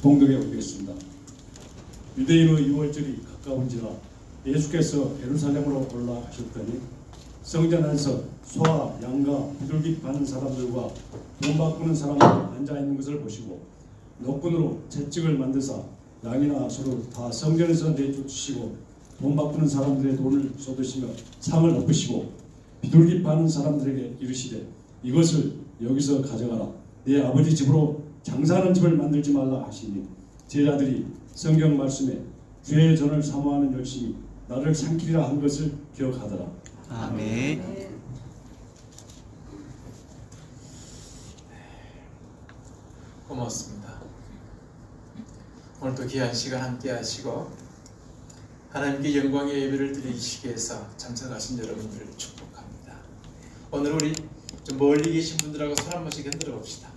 봉독해 보겠습니다. 유대인의 유월절이 가까운지라 예수께서 예루살렘으로 올라가셨더니 성전 안에서 소와 양과 비둘기 파는 사람들과 돈 바꾸는 사람들 앉아 있는 것을 보시고 노끈으로 채찍을 만드사 양이나 소를 다 성전에서 내쫓으시고 돈 바꾸는 사람들의 돈을 쏟으시며 상을 엎으시고 비둘기 파는 사람들에게 이르시되 이것을 여기서 가져가라. 내 아버지 집으로 장사하는 집을 만들지 말라 하시니 제자들이 성경 말씀에 주의 전을 사모하는 열심이 나를 삼키리라 한 것을 기억하더라. 아멘. 고맙습니다. 오늘도 귀한 시간 함께 하시고 하나님께 영광의 예배를 드리시기 위해서 참석하신 여러분들을 축복합니다. 오늘 우리 좀 멀리 계신 분들하고 손 한 번씩 흔들어 봅시다.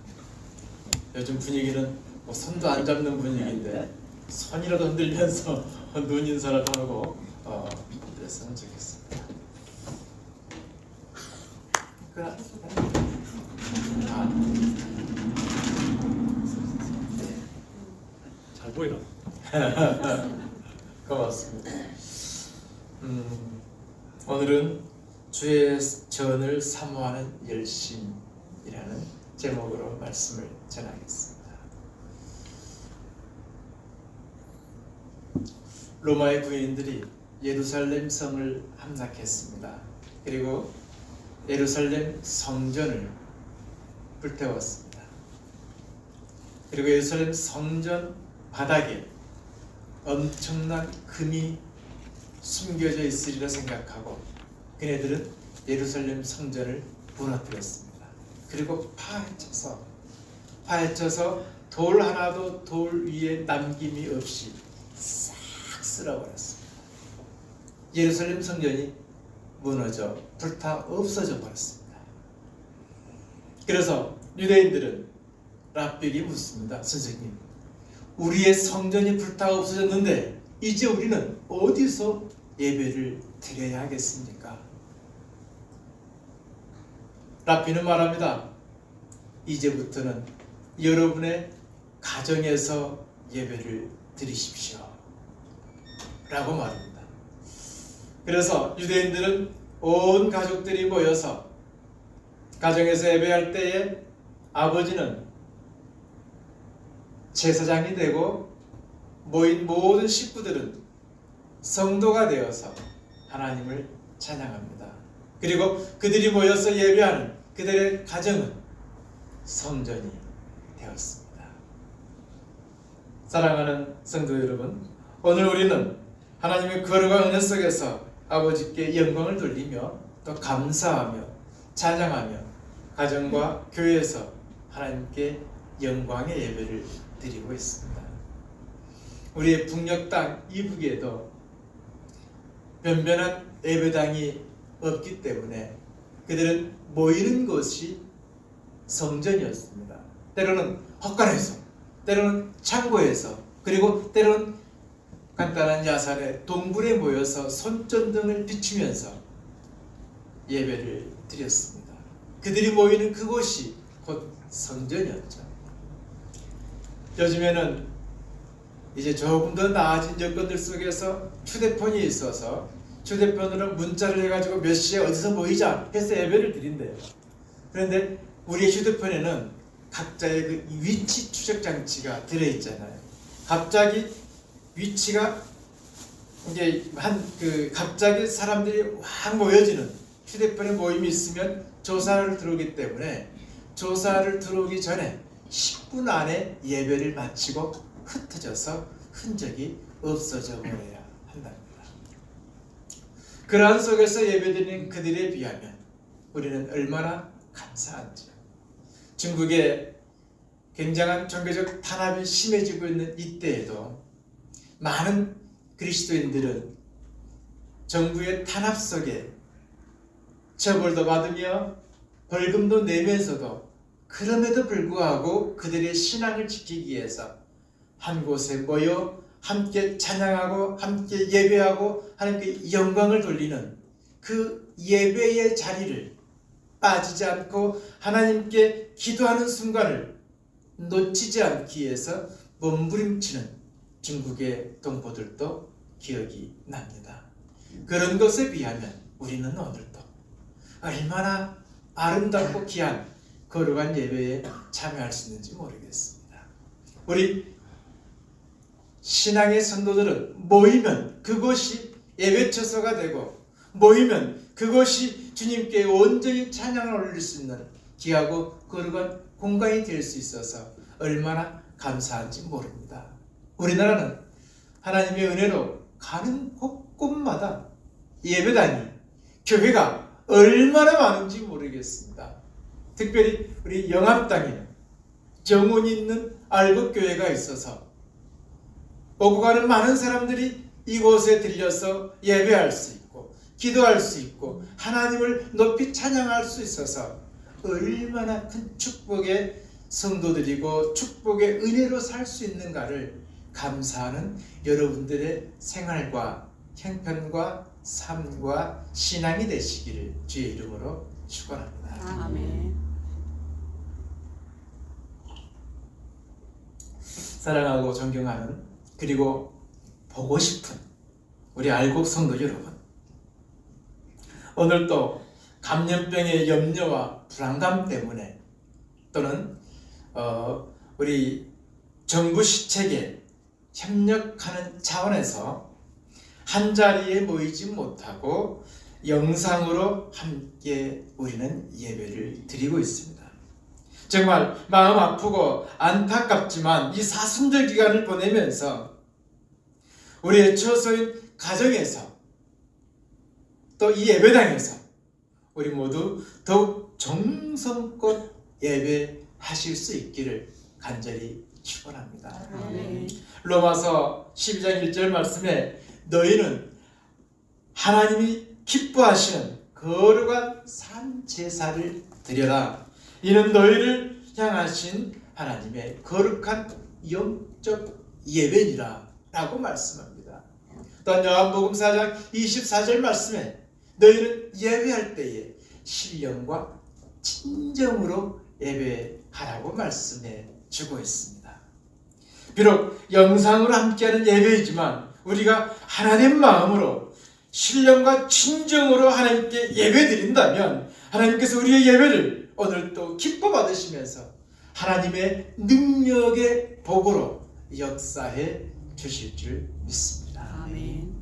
요즘 분위기는 뭐 손도 안 잡는 분위기인데 손이라도 흔들면서 눈 인사라도 하고 그랬으면 좋겠습니다. 잘 보이나? 고맙습니다. 오늘은 주의 전을 사모하는 열심이라는 제목으로 말씀을 전하겠습니다. 로마의 군인들이 예루살렘 성을 함락했습니다. 그리고 예루살렘 성전을 불태웠습니다. 그리고 예루살렘 성전 바닥에 엄청난 금이 숨겨져 있으리라 생각하고 그네들은 예루살렘 성전을 무너뜨렸습니다. 그리고 파헤쳐서 돌 하나도 돌 위에 남김이 없이 싹 쓸어버렸습니다. 예루살렘 성전이 무너져 불타 없어져 버렸습니다. 그래서 유대인들은 랍비에게 묻습니다. 선생님, 우리의 성전이 불타 없어졌는데 이제 우리는 어디서 예배를 드려야 하겠습니까? 랍비는 말합니다. 이제부터는 여러분의 가정에서 예배를 드리십시오 라고 말합니다. 그래서 유대인들은 온 가족들이 모여서 가정에서 예배할 때에 아버지는 제사장이 되고 모인 모든 식구들은 성도가 되어서 하나님을 찬양합니다. 그리고 그들이 모여서 예배하는 그들의 가정은 성전이 되었습니다. 사랑하는 성도 여러분, 오늘 우리는 하나님의 거룩한 은혜 속에서 아버지께 영광을 돌리며 또 감사하며 찬양하며 가정과 교회에서 하나님께 영광의 예배를 드리고 있습니다. 우리의 북녘 땅 이북에도 변변한 예배당이 없기 때문에 그들은 모이는 곳이 성전이었습니다. 때로는 헛간에서, 때로는 창고에서, 그리고 때로는 간단한 야산의 동굴에 모여서 손전등을 비추면서 예배를 드렸습니다. 그들이 모이는 그곳이 곧 성전이었죠. 요즘에는 이제 조금 더 나아진 여건들 속에서 휴대폰이 있어서 휴대폰으로 문자를 해가지고 몇 시에 어디서 모이자 해서 예배를 드린대요. 그런데 우리의 휴대폰에는 각자의 그 위치 추적 장치가 들어있잖아요. 갑자기 위치가 이제 갑자기 사람들이 확 모여지는 휴대폰에 모임이 있으면 조사를 들어오기 때문에 조사를 들어오기 전에 10분 안에 예배를 마치고 흩어져서 흔적이 없어져 버려야 한답니다. 그러한 속에서 예배드리는 그들에 비하면 우리는 얼마나 감사한지요. 중국의 굉장한 종교적 탄압이 심해지고 있는 이때에도 많은 그리스도인들은 정부의 탄압 속에 처벌도 받으며 벌금도 내면서도 그럼에도 불구하고 그들의 신앙을 지키기 위해서 한 곳에 모여 함께 찬양하고 함께 예배하고 하나님께 영광을 돌리는 그 예배의 자리를 빠지지 않고 하나님께 기도하는 순간을 놓치지 않기 위해서 몸부림치는 중국의 동포들도 기억이 납니다. 그런 것에 비하면 우리는 오늘도 얼마나 아름답고 귀한 거룩한 예배에 참여할 수 있는지 모르겠습니다. 우리 신앙의 선도들은 모이면 그것이 예배 처소가 되고, 모이면 그것이 주님께 온전히 찬양을 올릴 수 있는 귀하고 거룩한 공간이 될 수 있어서 얼마나 감사한지 모릅니다. 우리나라는 하나님의 은혜로 가는 곳곳마다 예배당이, 교회가 얼마나 많은지 모르겠습니다. 특별히 우리 영암 땅에 정원이 있는 알곡교회가 있어서 오고 가는 많은 사람들이 이곳에 들려서 예배할 수 있고 기도할 수 있고 하나님을 높이 찬양할 수 있어서 얼마나 큰 축복의 성도들이고 축복의 은혜로 살 수 있는가를 감사하는 여러분들의 생활과 형편과 삶과 신앙이 되시기를 주의 이름으로 축원합니다. 아멘. 사랑하고 존경하는, 그리고 보고 싶은 우리 알곡 성도 여러분, 오늘도 감염병의 염려와 불안감 때문에 또는 우리 정부 시책에 협력하는 차원에서 한자리에 모이지 못하고 영상으로 함께 우리는 예배를 드리고 있습니다. 정말 마음 아프고 안타깝지만 이 사순절 기간을 보내면서 우리의 처소인 가정에서 또 이 예배당에서 우리 모두 더욱 정성껏 예배하실 수 있기를 간절히 축원합니다. 아멘. 로마서 12장 1절 말씀에 너희는 하나님이 기뻐하시는 거룩한 산 제사를 드려라. 이는 너희를 향하신 하나님의 거룩한 영적 예배니라 라고 말씀합니다. 또한 요한복음 4장 24절 말씀에 너희는 예배할 때에 신령과 진정으로 예배하라고 말씀해 주고 있습니다. 비록 영상으로 함께하는 예배이지만 우리가 하나님 마음으로 신령과 진정으로 하나님께 예배드린다면 하나님께서 우리의 예배를 오늘도 기뻐 받으시면서 하나님의 능력의 복으로 역사해 주실 줄 믿습니다. 아멘.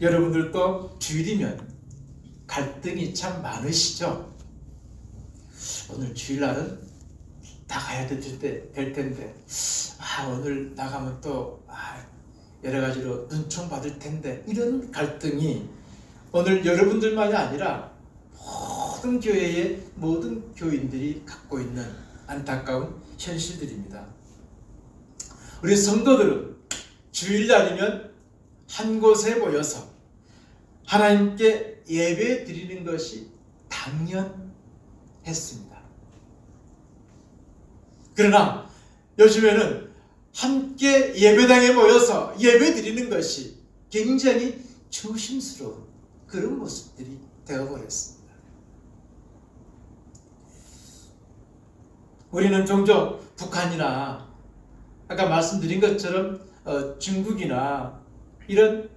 여러분들도 주일이면 갈등이 참 많으시죠? 오늘 주일날은 나가야 될 텐데 오늘 나가면 또 여러 가지로 눈총 받을 텐데, 이런 갈등이 오늘 여러분들만이 아니라 모든 교회의 모든 교인들이 갖고 있는 안타까운 현실들입니다. 우리 성도들은 주일날이면 한 곳에 모여서 하나님께 예배 드리는 것이 당연했습니다. 그러나 요즘에는 함께 예배당에 모여서 예배 드리는 것이 굉장히 조심스러운 그런 모습들이 되어버렸습니다. 우리는 종종 북한이나 아까 말씀드린 것처럼 중국이나 이런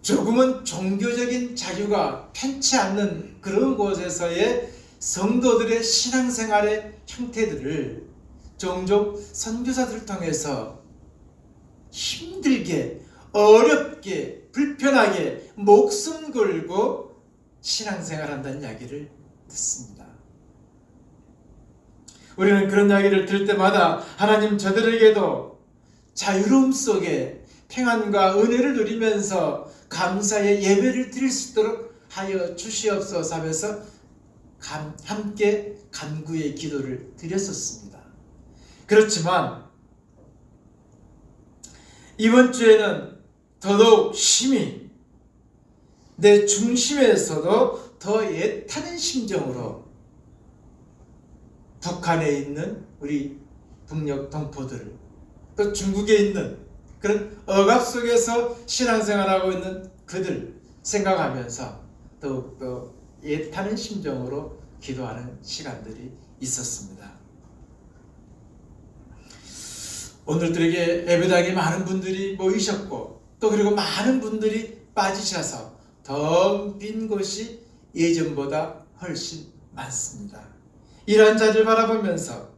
조금은 종교적인 자유가 편치 않는 그런 곳에서의 성도들의 신앙생활의 형태들을 종종 선교사들을 통해서 힘들게, 어렵게, 불편하게 목숨 걸고 신앙생활한다는 이야기를 듣습니다. 우리는 그런 이야기를 들을 때마다 하나님 저들에게도 자유로움 속에 평안과 은혜를 누리면서 감사의 예배를 드릴 수 있도록 하여 주시옵소서 하면서 함께 간구의 기도를 드렸었습니다. 그렇지만 이번 주에는 더더욱 심히 내 중심에서도 더 애타는 심정으로 북한에 있는 우리 북녘 동포들을, 또 중국에 있는 그런 억압 속에서 신앙생활하고 있는 그들 생각하면서 더욱더 애타는 심정으로 기도하는 시간들이 있었습니다. 오늘들에게 예배당에 많은 분들이 모이셨고 또 그리고 많은 분들이 빠지셔서 더 빈 곳이 예전보다 훨씬 많습니다. 이러한 자리를 바라보면서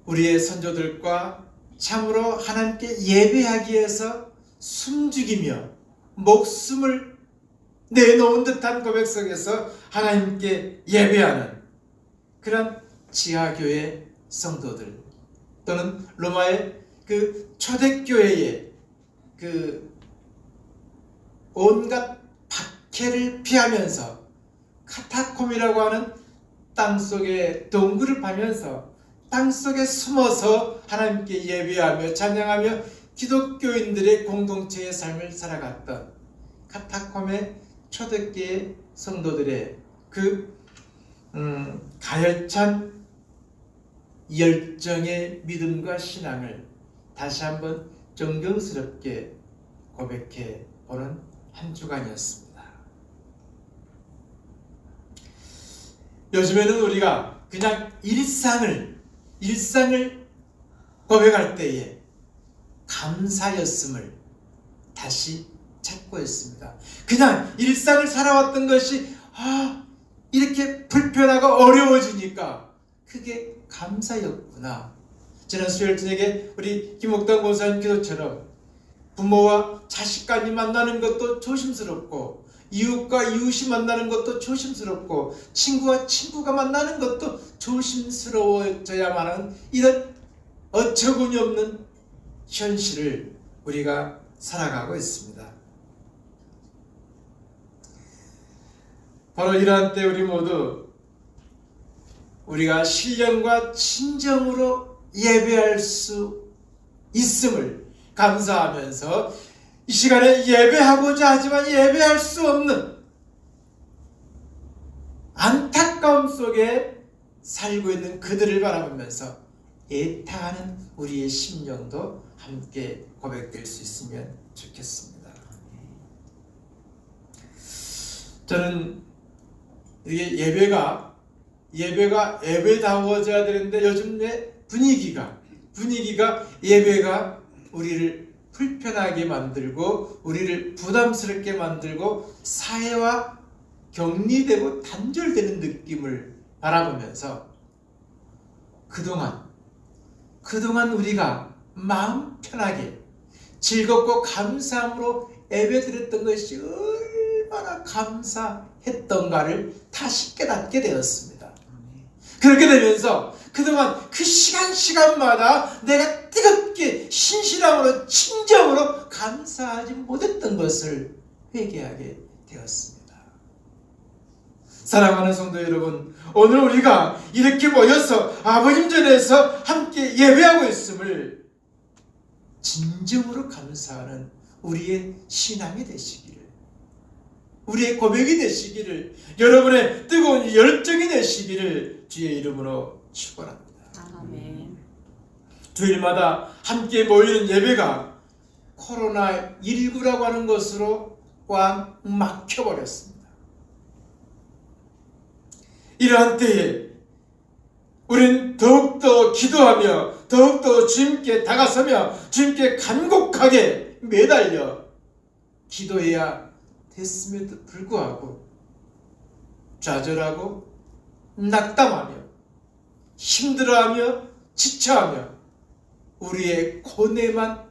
우리의 선조들과 참으로 하나님께 예배하기 위해서 숨죽이며 목숨을 내놓은 듯한 고백 속에서 하나님께 예배하는 그런 지하교회 성도들 또는 로마의 그 초대교회의 그 온갖 박해를 피하면서 카타콤이라고 하는 땅속에 동굴을 파면서 땅속에 숨어서 하나님께 예배하며 찬양하며 기독교인들의 공동체의 삶을 살아갔던 카타콤의 초대교회 성도들의 그 가열찬 열정의 믿음과 신앙을 다시 한번 존경스럽게 고백해 보는 한 주간이었습니다. 요즘에는 우리가 그냥 일상을 고백할 때에 감사였음을 다시 찾고 있습니다. 그냥 일상을 살아왔던 것이 이렇게 불편하고 어려워지니까 그게 감사였구나. 지난 수요일 저녁에 우리 김옥당 권사님 기도처럼 부모와 자식 간이 만나는 것도 조심스럽고 이웃과 이웃이 만나는 것도 조심스럽고 친구와 친구가 만나는 것도 조심스러워져야만 하는 이런 어처구니 없는 현실을 우리가 살아가고 있습니다. 바로 이러한 때 우리 모두 우리가 신령과 진정으로 예배할 수 있음을 감사하면서 이 시간에 예배하고자 하지만 예배할 수 없는 안타까움 속에 살고 있는 그들을 바라보면서 애타하는 우리의 심령도 함께 고백될 수 있으면 좋겠습니다. 저는 이게 예배가 예배다워져야 되는데 요즘의 분위기가 예배가 우리를 불편하게 만들고 우리를 부담스럽게 만들고 사회와 격리되고 단절되는 느낌을 바라보면서 그동안 우리가 마음 편하게 즐겁고 감사함으로 예배드렸던 것이 얼마나 감사했던가를 다시 깨닫게 되었습니다. 그렇게 되면서 그동안 그 시간마다 내가 뜨겁게 신실함으로 진정으로 감사하지 못했던 것을 회개하게 되었습니다. 사랑하는 성도 여러분, 오늘 우리가 이렇게 모여서 아버님 전에서 함께 예배하고 있음을 진정으로 감사하는 우리의 신앙이 되시기를, 우리의 고백이 되시기를, 여러분의 뜨거운 열정이 되시기를 주의 이름으로 축원합니다. 아멘. 주일마다 함께 모이는 예배가 코로나19라고 하는 것으로 꽉 막혀버렸습니다. 이러한 때에 우리는 더욱더 기도하며 더욱더 주님께 다가서며 주님께 간곡하게 매달려 기도해야 됐음에도 불구하고 좌절하고 낙담하며 힘들어하며 지쳐하며 우리의 고뇌만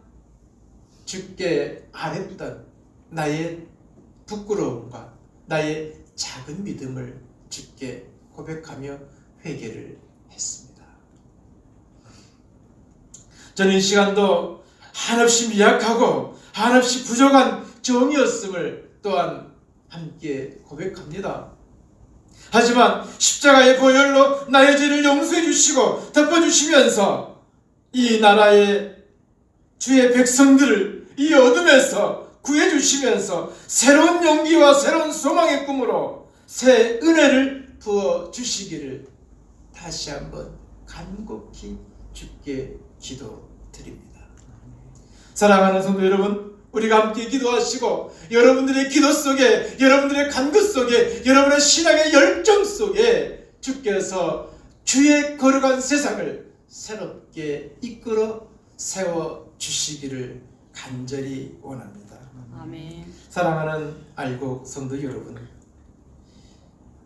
주께 아랬던 나의 부끄러움과 나의 작은 믿음을 주께 고백하며 회개를 했습니다. 저는 이 시간도 한없이 미약하고 한없이 부족한 종이었음을 또한 함께 고백합니다. 하지만 십자가의 보혈로 나의 죄를 용서해 주시고 덮어주시면서 이 나라의 주의 백성들을 이 어둠에서 구해 주시면서 새로운 용기와 새로운 소망의 꿈으로 새 은혜를 부어 주시기를 다시 한번 간곡히 주께 기도드립니다. 사랑하는 성도 여러분, 우리가 함께 기도하시고 여러분들의 기도 속에, 여러분들의 간구 속에, 여러분의 신앙의 열정 속에 주께서 주의 거룩한 세상을 새롭게 이끌어 세워 주시기를 간절히 원합니다. 아멘. 사랑하는 알곡 성도 여러분,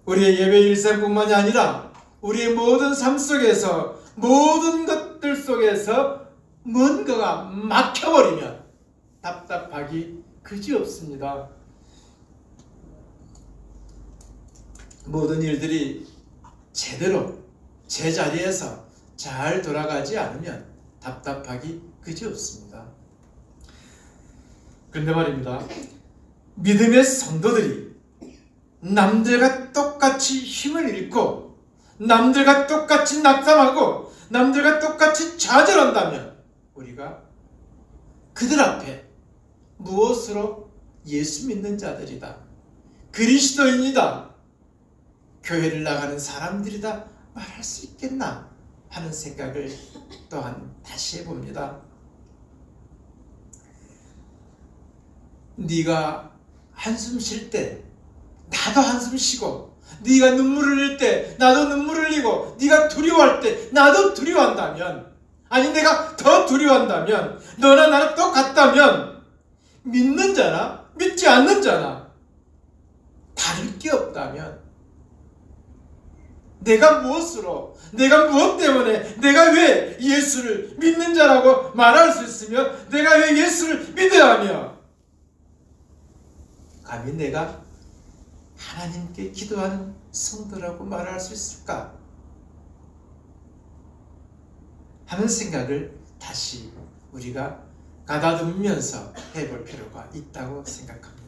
우리의 예배 일상뿐만이 아니라 우리의 모든 삶 속에서, 모든 것들 속에서 뭔가가 막혀버리면 답답하기 그지없습니다. 모든 일들이 제대로 제자리에서 잘 돌아가지 않으면 답답하기 그지없습니다. 그런데 말입니다, 믿음의 성도들이 남들과 똑같이 힘을 잃고 남들과 똑같이 낙담하고 남들과 똑같이 좌절한다면 우리가 그들 앞에 무엇으로 예수 믿는 자들이다, 그리스도인이다, 교회를 나가는 사람들이다 말할 수 있겠나 하는 생각을 또한 다시 해봅니다. 네가 한숨 쉴 때 나도 한숨 쉬고, 네가 눈물을 흘릴 때 나도 눈물을 흘리고, 네가 두려워할 때 나도 두려워한다면, 아니 내가 더 두려워한다면, 너나 나나 똑같다면 믿는 자나 믿지 않는 자나 다를 게 없다면, 내가 무엇으로, 내가 무엇 때문에, 내가 왜 예수를 믿는 자라고 말할 수 있으며 내가 왜 예수를 믿어야 하며 감히 내가 하나님께 기도하는 성도라고 말할 수 있을까 하는 생각을 다시 우리가 가다듬으면서 해볼 필요가 있다고 생각합니다.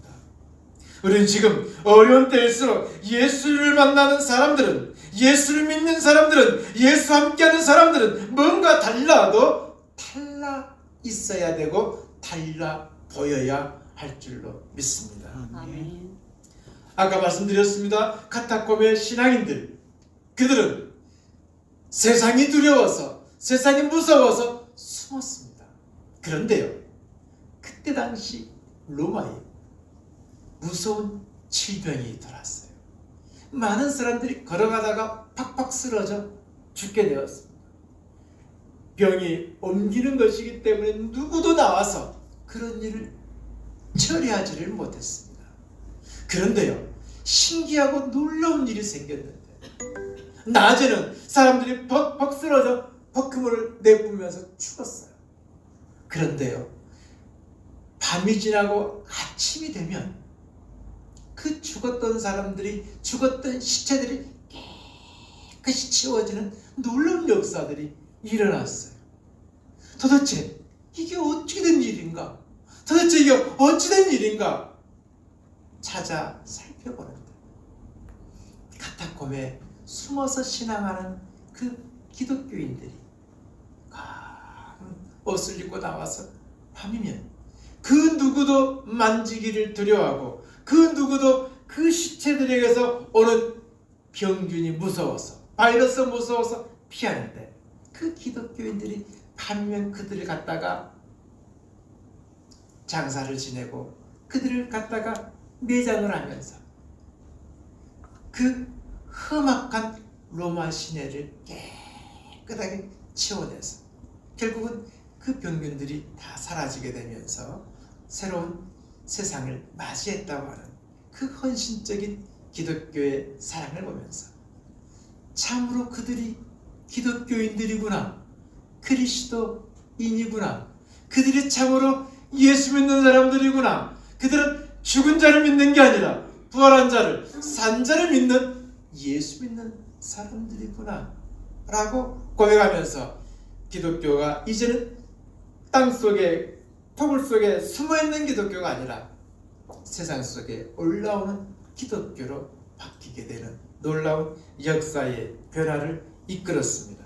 우리는 지금 어려운 때일수록 예수를 만나는 사람들은, 예수를 믿는 사람들은, 예수와 함께하는 사람들은 뭔가 달라도 달라 있어야 되고 달라 보여야 할 줄로 믿습니다. 아멘. 아까 말씀드렸습니다. 카타콤의 신앙인들, 그들은 세상이 두려워서, 세상이 무서워서 숨었습니다. 그런데요, 그때 당시 로마에 무서운 질병이 돌았어요. 많은 사람들이 걸어가다가 팍팍 쓰러져 죽게 되었습니다. 병이 옮기는 것이기 때문에 누구도 나와서 그런 일을 처리하지를 못했습니다. 그런데요, 신기하고 놀라운 일이 생겼는데, 낮에는 사람들이 벅벅 쓰러져 버크물을 내뿜으면서 죽었어요. 그런데요, 밤이 지나고 아침이 되면 그 죽었던 사람들이, 죽었던 시체들이 깨끗이 치워지는 놀라운 역사들이 일어났어요. 도대체 이게 어떻게 된 일인가? 도대체 이게 어찌 된 일인가? 찾아 살펴보는데 카타콤에 숨어서 신앙하는 그 기독교인들이 옷을 입고 나와서 밤이면 그 누구도 만지기를 두려워하고, 그 누구도 그 시체들에게서 오는 병균이 무서워서, 바이러스 무서워서 피하는데, 그 기독교인들이 밤이면 그들을 갖다가 장사를 지내고 그들을 갖다가 매장을 하면서 그 험악한 로마 시내를 깨끗하게 치워내서 결국은 그 병균들이 다 사라지게 되면서 새로운 세상을 맞이했다고 하는 그 헌신적인 기독교의 사랑을 보면서 참으로 그들이 기독교인들이구나, 그리스도인이구나, 그들이 참으로 예수 믿는 사람들이구나, 그들은 죽은 자를 믿는 게 아니라 부활한 자를, 산 자를 믿는 예수 믿는 사람들이구나 라고 고백하면서 기독교가 이제는 땅속에, 토굴 속에 숨어있는 기독교가 아니라 세상 속에 올라오는 기독교로 바뀌게 되는 놀라운 역사의 변화를 이끌었습니다.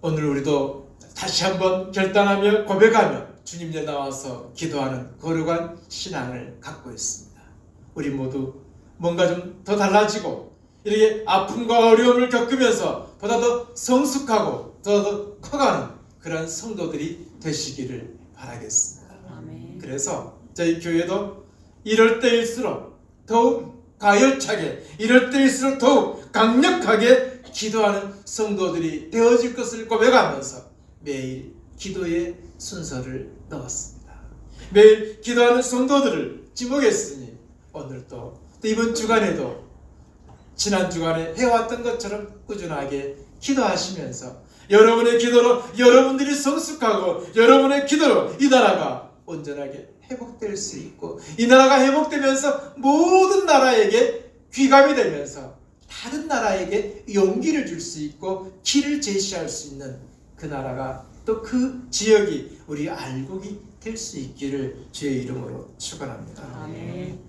오늘 우리도 다시 한번 결단하며 고백하며 주님께 나와서 기도하는 거룩한 신앙을 갖고 있습니다. 우리 모두 뭔가 좀 더 달라지고 이렇게 아픔과 어려움을 겪으면서 보다 더 성숙하고 더 커가는 그런 성도들이 되시기를 바라겠습니다. 아멘. 그래서 저희 교회도 이럴 때일수록 더욱 가열차게, 이럴 때일수록 더욱 강력하게 기도하는 성도들이 되어질 것을 고백하면서 매일 기도의 순서를 넣었습니다. 매일 기도하는 성도들을 지목했으니 오늘도 또 이번 주간에도 지난 주간에 해왔던 것처럼 꾸준하게 기도하시면서 여러분의 기도로 여러분들이 성숙하고 여러분의 기도로 이 나라가 온전하게 회복될 수 있고 이 나라가 회복되면서 모든 나라에게 귀감이 되면서 다른 나라에게 용기를 줄 수 있고 길을 제시할 수 있는 그 나라가 또 그 지역이 우리 알곡이 될 수 있기를 주의 이름으로 축원합니다. 아멘.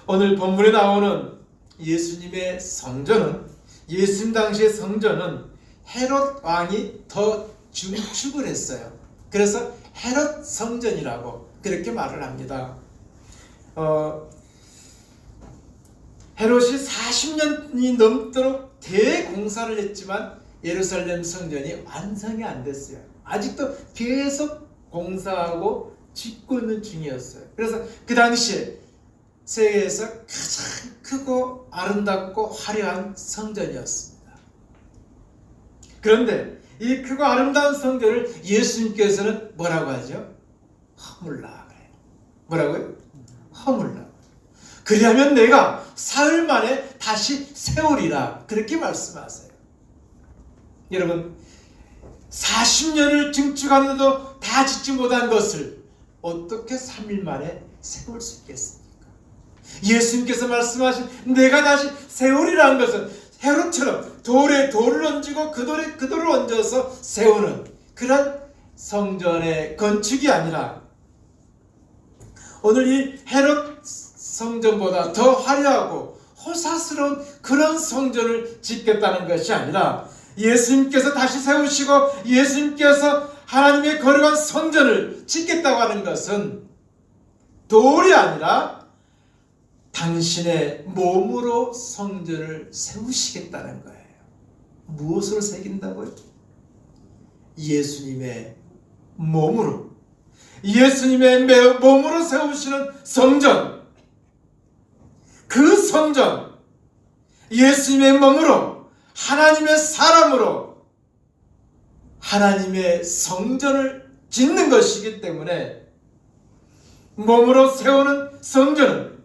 오늘 본문에 나오는 예수님의 성전은 예수님 당시의 성전은 헤롯 왕이 더 증축을 했어요. 그래서 헤롯 성전이라고 그렇게 말을 합니다. 헤롯이 40년이 넘도록 대공사를 했지만 예루살렘 성전이 완성이 안 됐어요. 아직도 계속 공사하고 짓고 있는 중이었어요. 그래서 그 당시에 세계에서 가장 크고 아름답고 화려한 성전이었습니다. 그런데 이 크고 아름다운 성전을 예수님께서는 뭐라고 하죠? 허물라 그래요. 뭐라고요? 허물라. 그리하면 내가 사흘 만에 다시 세우리라 그렇게 말씀하세요. 여러분 40년을 증축하는데도 다 짓지 못한 것을 어떻게 3일 만에 세울 수 있겠습니까? 예수님께서 말씀하신 내가 다시 세우리라는 것은 헤롯처럼 돌에 돌을 얹고 그 돌에 그 돌을 얹어서 세우는 그런 성전의 건축이 아니라 오늘 이 헤롯 성전보다 더 화려하고 호사스러운 그런 성전을 짓겠다는 것이 아니라 예수님께서 다시 세우시고 예수님께서 하나님의 거룩한 성전을 짓겠다고 하는 것은 돌이 아니라 당신의 몸으로 성전을 세우시겠다는 거예요. 무엇으로 새긴다고요? 예수님의 몸으로, 예수님의 몸으로 세우시는 성전, 그 성전, 예수님의 몸으로 하나님의 사람으로 하나님의 성전을 짓는 것이기 때문에 몸으로 세우는 성전은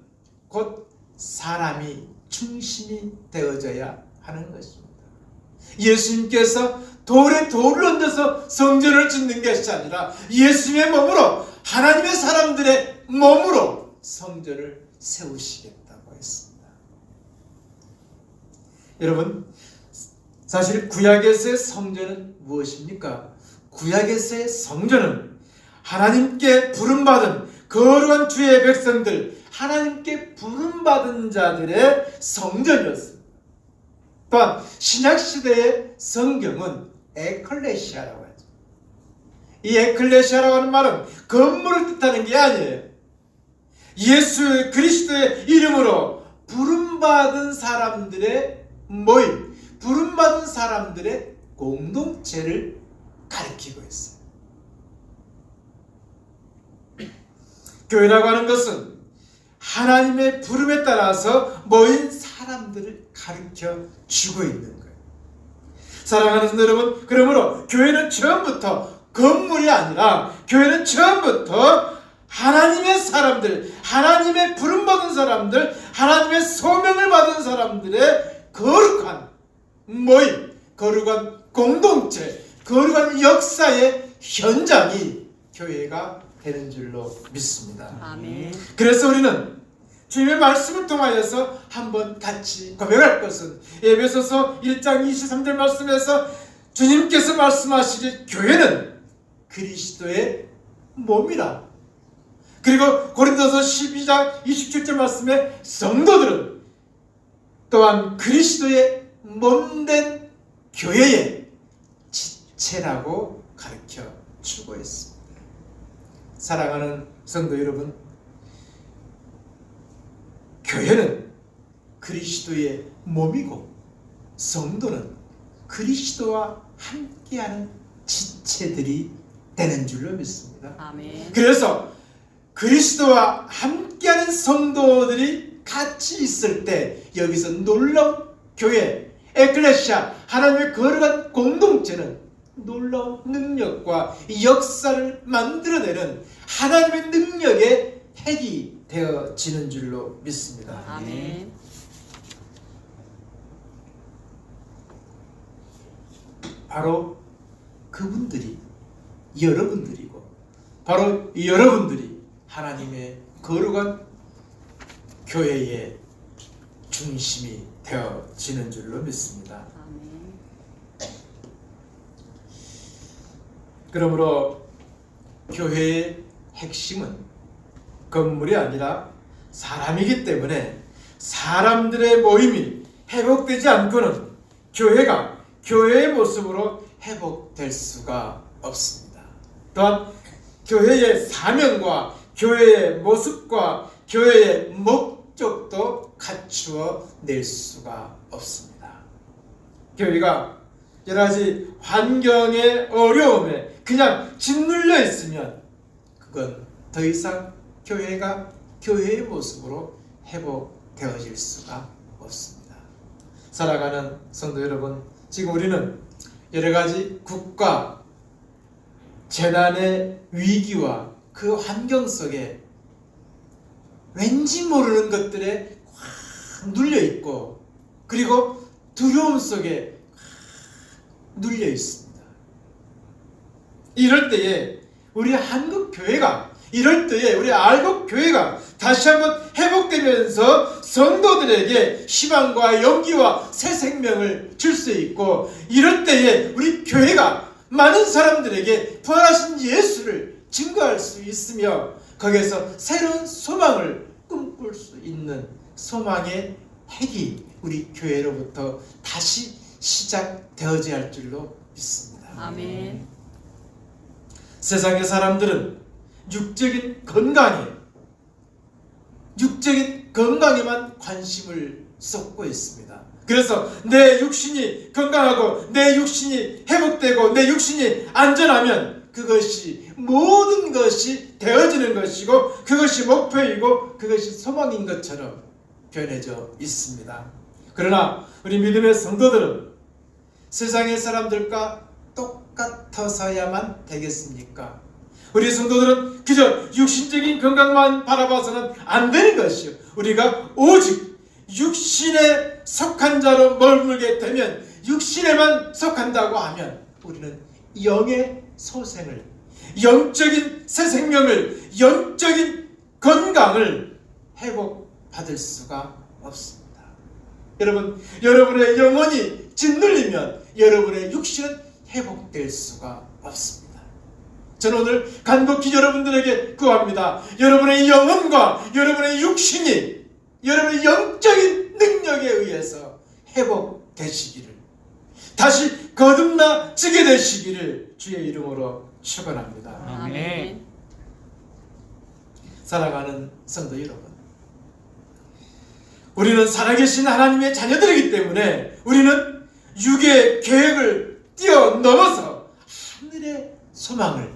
곧 사람이 중심이 되어져야 하는 것입니다. 예수님께서 돌에 돌을 얹어서 성전을 짓는 것이 아니라 예수님의 몸으로 하나님의 사람들의 몸으로 성전을 세우시겠다고 했습니다. 여러분 사실 구약에서의 성전은 무엇입니까? 구약에서의 성전은 하나님께 부름받은 거룩한 주의 백성들, 하나님께 부름받은 자들의 성전이었습니다. 또한 신약시대의 성경은 에클레시아라고 하죠. 이 에클레시아라고 하는 말은 건물을 뜻하는 게 아니에요. 예수 그리스도의 이름으로 부름받은 사람들의 모임, 부름받은 사람들의 공동체를 가리키고 있어요. 교회라고 하는 것은 하나님의 부름에 따라서 모인 사람들을 가르쳐 주고 있는 거예요. 사랑하는 성도 여러분, 그러므로 교회는 처음부터 건물이 아니라 교회는 처음부터 하나님의 사람들, 하나님의 부름받은 사람들, 하나님의 소명을 받은 사람들의 거룩한 모임, 거룩한 공동체, 거룩한 역사의 현장이 교회가 되는 줄로 믿습니다. 아멘. 그래서 우리는 주님의 말씀을 통하여서 한번 같이 고백할 것은 에베소서 1장 23절 말씀에서 주님께서 말씀하시길 교회는 그리스도의 몸이라. 그리고 고린도서 12장 27절 말씀에 성도들은 또한 그리스도의 몸된 교회의 지체라고 가르쳐 주고 있습니다. 사랑하는 성도 여러분, 교회는 그리스도의 몸이고 성도는 그리스도와 함께하는 지체들이 되는 줄로 믿습니다. 아멘. 그래서 그리스도와 함께하는 성도들이 같이 있을 때 여기서 놀라운 교회, 에클레시아, 하나님의 거룩한 공동체는 놀라운 능력과 역사를 만들어내는 하나님의 능력의 핵이 되어지는 줄로 믿습니다. 아멘. 바로 그분들이 여러분들이고 바로 여러분들이 하나님의 거룩한 교회의 중심이 되어지는 줄로 믿습니다. 아멘. 그러므로 교회의 핵심은 건물이 아니라 사람이기 때문에 사람들의 모임이 회복되지 않고는 교회가 교회의 모습으로 회복될 수가 없습니다. 또한 교회의 사명과 교회의 모습과 교회의 목적도 갖추어 낼 수가 없습니다. 교회가 여러 가지 환경의 어려움에 그냥 짓눌려 있으면 그건 더 이상 교회가 교회의 모습으로 회복되어질 수가 없습니다. 살아가는 성도 여러분, 지금 우리는 여러 가지 국가 재난의 위기와 그 환경 속에 왠지 모르는 것들에 확 눌려 있고 그리고 두려움 속에 확 눌려 있습니다. 이럴 때에 우리 한국 교회가 이럴 때에 우리 알곡 교회가 다시 한번 회복되면서 성도들에게 희망과 용기와 새 생명을 줄 수 있고 이럴 때에 우리 교회가 많은 사람들에게 부활하신 예수를 증거할 수 있으며 거기에서 새로운 소망을 꿈꿀 수 있는 소망의 핵이 우리 교회로부터 다시 시작되어져야 할 줄로 믿습니다. 아멘. 세상의 사람들은 육적인 건강에만 관심을 쏟고 있습니다. 그래서 내 육신이 건강하고 내 육신이 회복되고 내 육신이 안전하면 그것이 모든 것이 되어지는 것이고 그것이 목표이고 그것이 소망인 것처럼 변해져 있습니다. 그러나 우리 믿음의 성도들은 세상의 사람들과 똑같아서야만 되겠습니까? 우리 성도들은 그저 육신적인 건강만 바라봐서는 안 되는 것이요. 우리가 오직 육신에 속한 자로 머물게 되면 육신에만 속한다고 하면 우리는 영의 소생을, 영적인 새 생명을, 영적인 건강을 회복받을 수가 없습니다. 여러분, 여러분의 영혼이 짓눌리면 여러분의 육신은 회복될 수가 없습니다. 저는 오늘 간곡히 여러분들에게 구합니다. 여러분의 영혼과 여러분의 육신이 여러분의 영적인 능력에 의해서 회복되시기를, 다시 거듭나지게 되시기를 주의 이름으로 축원합니다. 아멘. 사랑하는 성도 여러분, 우리는 살아계신 하나님의 자녀들이기 때문에 우리는 육의 계획을 뛰어넘어서 하늘의 소망을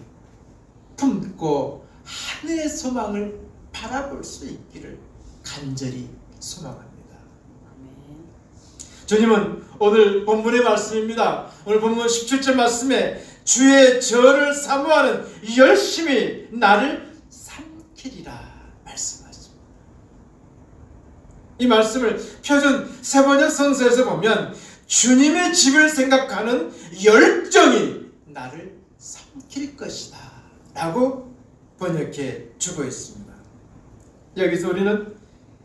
품고 하늘의 소망을 바라볼 수 있기를 간절히 소망합니다. 아멘. 주님은 오늘 본문의 말씀입니다. 오늘 본문 17절 말씀에 주의 저를 사모하는 열심히 나를 삼키리라 말씀하십니다. 이 말씀을 표준 세번역 성서에서 보면 주님의 집을 생각하는 열정이 나를 삼킬 것이다 라고 번역해 주고 있습니다. 여기서 우리는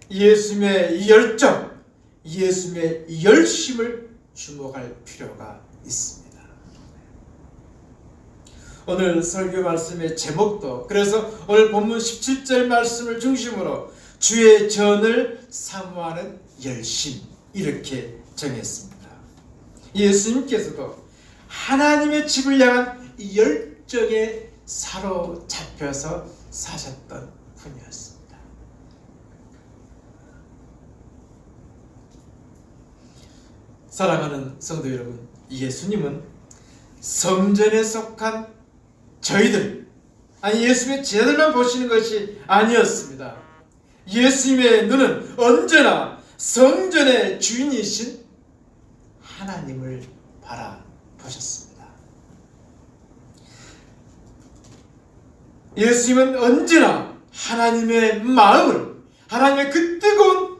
예수님의 열정, 예수님의 열심을 주목할 필요가 있습니다. 오늘 설교 말씀의 제목도 그래서 오늘 본문 17절 말씀을 중심으로 주의 전을 사모하는 열심 이렇게 정했습니다. 예수님께서도 하나님의 집을 향한 열정에 사로잡혀서 사셨던 분이었습니다. 사랑하는 성도 여러분, 예수님은 성전에 속한 저희들, 아니 예수님의 제자들만 보시는 것이 아니었습니다. 예수님의 눈은 언제나 성전의 주인이신 하나님을 바라보셨습니다. 예수님은 언제나 하나님의 마음을, 하나님의 그 뜨거운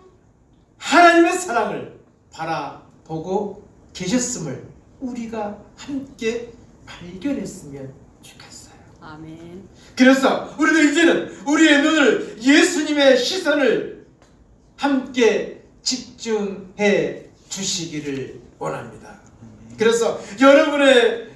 하나님의 사랑을 바라보고 계셨음을 우리가 함께 발견했으면 좋겠어요. 아멘. 그래서 우리도 이제는 우리의 눈을, 예수님의 시선을 함께 집중해 주시기를 원합니다. 그래서 여러분의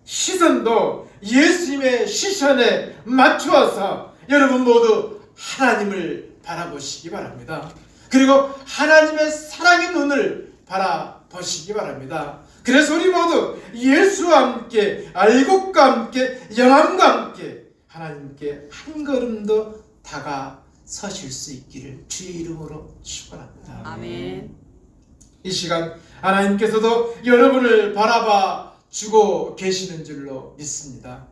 시선도 예수님의 시선에 맞추어서 여러분 모두 하나님을 바라보시기 바랍니다. 그리고 하나님의 사랑의 눈을 바라보시기 바랍니다. 그래서 우리 모두 예수와 함께, 알곡과 함께, 영함과 함께 하나님께 한 걸음 더 다가서실 수 있기를 주의 이름으로 축원합니다. 아멘. 이 시간 하나님께서도 여러분을 바라봐 주고 계시는 줄로 믿습니다.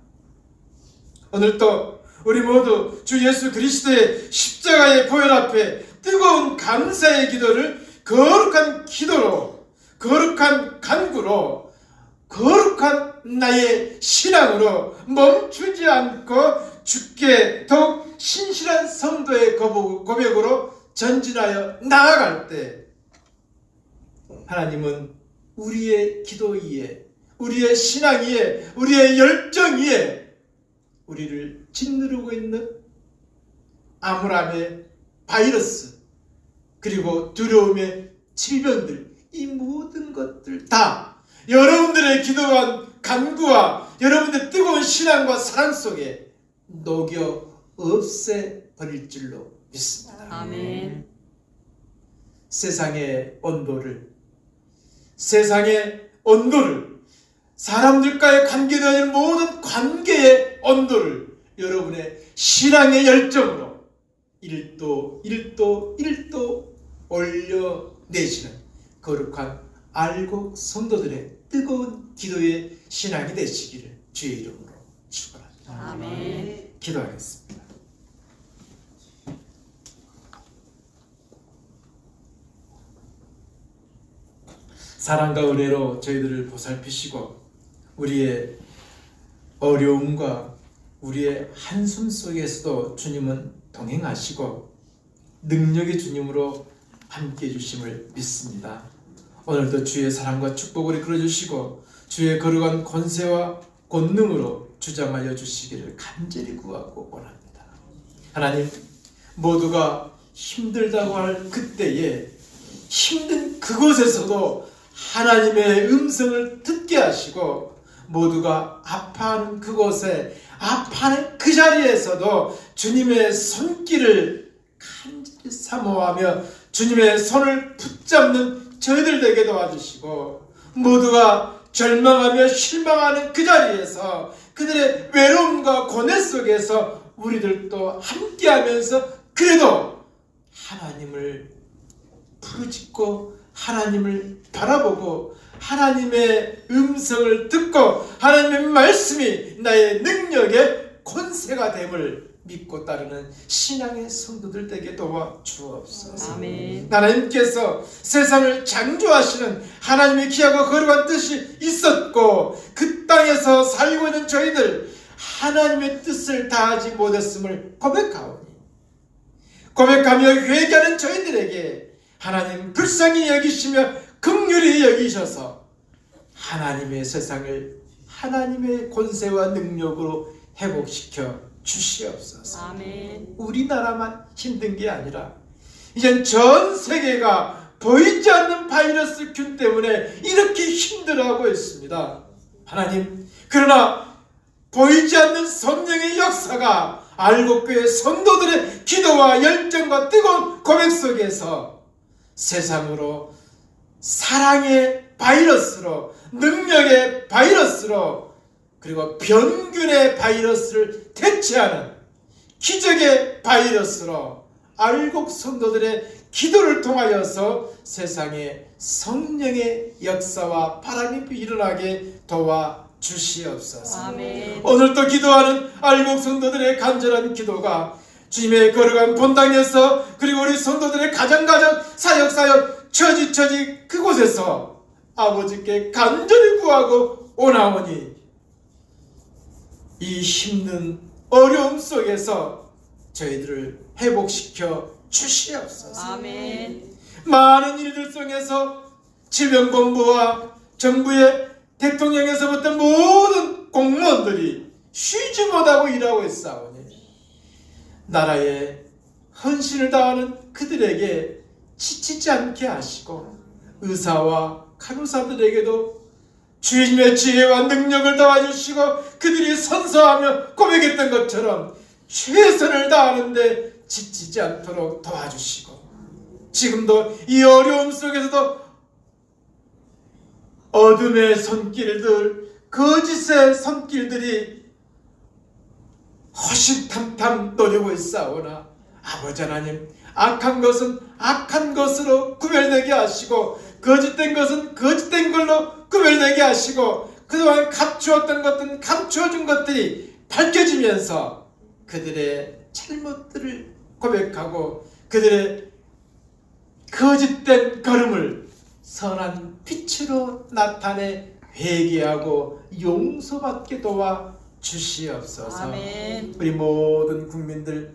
오늘도 우리 모두 주 예수 그리스도의 십자가의 보혈 앞에 뜨거운 감사의 기도를 거룩한 기도로, 거룩한 간구로, 거룩한 나의 신앙으로 멈추지 않고 주께 더욱 신실한 성도의 고백으로 전진하여 나아갈 때 하나님은 우리의 기도 위에, 우리의 신앙 위에, 우리의 열정 위에 우리를 짓누르고 있는 암울함의 바이러스, 그리고 두려움의 질병들, 이 모든 것들 다 여러분들의 기도한 간구와 여러분들의 뜨거운 신앙과 사랑 속에 녹여 없애버릴 줄로 믿습니다. 아멘. 세상의 온도를, 사람들과의 관계되어 있는 모든 관계의 온도를 여러분의 신앙의 열정으로 1도 올려내시는 거룩한 알곡 성도들의 뜨거운 기도의 신앙이 되시기를 주의 이름으로 축원합니다. 아멘. 기도하겠습니다. 사랑과 은혜로 저희들을 보살피시고 우리의 어려움과 우리의 한숨 속에서도 주님은 동행하시고 능력의 주님으로 함께해 주심을 믿습니다. 오늘도 주의 사랑과 축복을 이끌어 주시고 주의 거룩한 권세와 권능으로 주장하여 주시기를 간절히 구하고 원합니다. 하나님, 모두가 힘들다고 할 그때에 힘든 그곳에서도 하나님의 음성을 듣게 하시고 모두가 아파하는 그곳에, 아파하는 그 자리에서도 주님의 손길을 간절히 사모하며 주님의 손을 붙잡는 저희들 되게 도와주시고 모두가 절망하며 실망하는 그 자리에서 그들의 외로움과 고뇌 속에서 우리들도 함께하면서 그래도 하나님을 부르짖고 하나님을 바라보고 하나님의 음성을 듣고 하나님의 말씀이 나의 능력의 권세가 됨을 믿고 따르는 신앙의 성도들 되게 도와주옵소서. 아멘. 하나님께서 세상을 창조하시는 하나님의 귀하고 거룩한 뜻이 있었고 그 땅에서 살고 있는 저희들 하나님의 뜻을 다하지 못했음을 고백하며 회개하는 저희들에게 하나님 불쌍히 여기시며 긍휼히 여기셔서 하나님의 세상을 하나님의 권세와 능력으로 회복시켜 주시옵소서. 아멘. 우리나라만 힘든 게 아니라 이젠 전 세계가 보이지 않는 바이러스 균 때문에 이렇게 힘들어하고 있습니다. 하나님, 그러나 보이지 않는 성령의 역사가 알곡교회 성도들의 기도와 열정과 뜨거운 고백 속에서 세상으로 사랑의 바이러스로, 능력의 바이러스로, 그리고 병균의 바이러스를 대체하는 기적의 바이러스로 알곡 성도들의 기도를 통하여서 세상에 성령의 역사와 바람이 일어나게 도와 주시옵소서. 아멘. 오늘 또 기도하는 알곡 성도들의 간절한 기도가 주님의 거룩한 본당에서 그리고 우리 성도들의 가정 사역 처지 그곳에서 아버지께 간절히 구하고 오나오니 이 힘든 어려움 속에서 저희들을 회복시켜 주시옵소서. 아멘. 많은 일들 속에서 질병본부와 정부의 대통령에서부터 모든 공무원들이 쉬지 못하고 일하고 있사오니 나라에 헌신을 다하는 그들에게 지치지 않게 하시고 의사와 간호사들에게도 주님의 지혜와 능력을 더해주시고 그들이 선서하며 고백했던 것처럼 최선을 다하는데 지치지 않도록 도와주시고 지금도 이 어려움 속에서도 어둠의 손길들, 거짓의 손길들이 허심탄탄 노리고 있사오나 아버지 하나님, 악한 것은 악한 것으로 구별되게 하시고 거짓된 것은 거짓된 걸로 구별되게 하시고 그동안 감추었던 것들은 감추어준 것들이 밝혀지면서 그들의 잘못들을 고백하고 그들의 거짓된 걸음을 선한 빛으로 나타내 회개하고 용서받게 도와 주시옵소서. 아멘. 우리 모든 국민들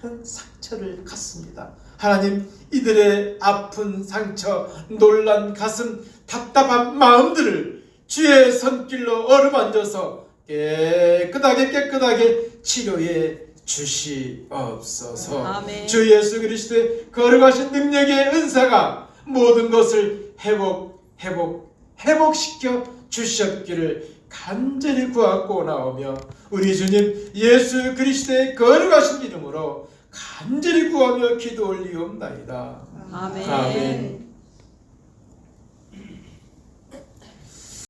많은 상처를 갖습니다. 하나님, 이들의 아픈 상처, 놀란 가슴, 답답한 마음들을 주의 손길로 어루만져서 깨끗하게 치료해 주시옵소서. 아멘. 주 예수 그리스도의 거룩하신 능력의 은사가 모든 것을 회복시켜 주셨기를 간절히 구하고 나오며 우리 주님 예수 그리스도의 거룩하신 이름으로 간절히 구하며 기도 올리옵나이다. 아멘. 아멘.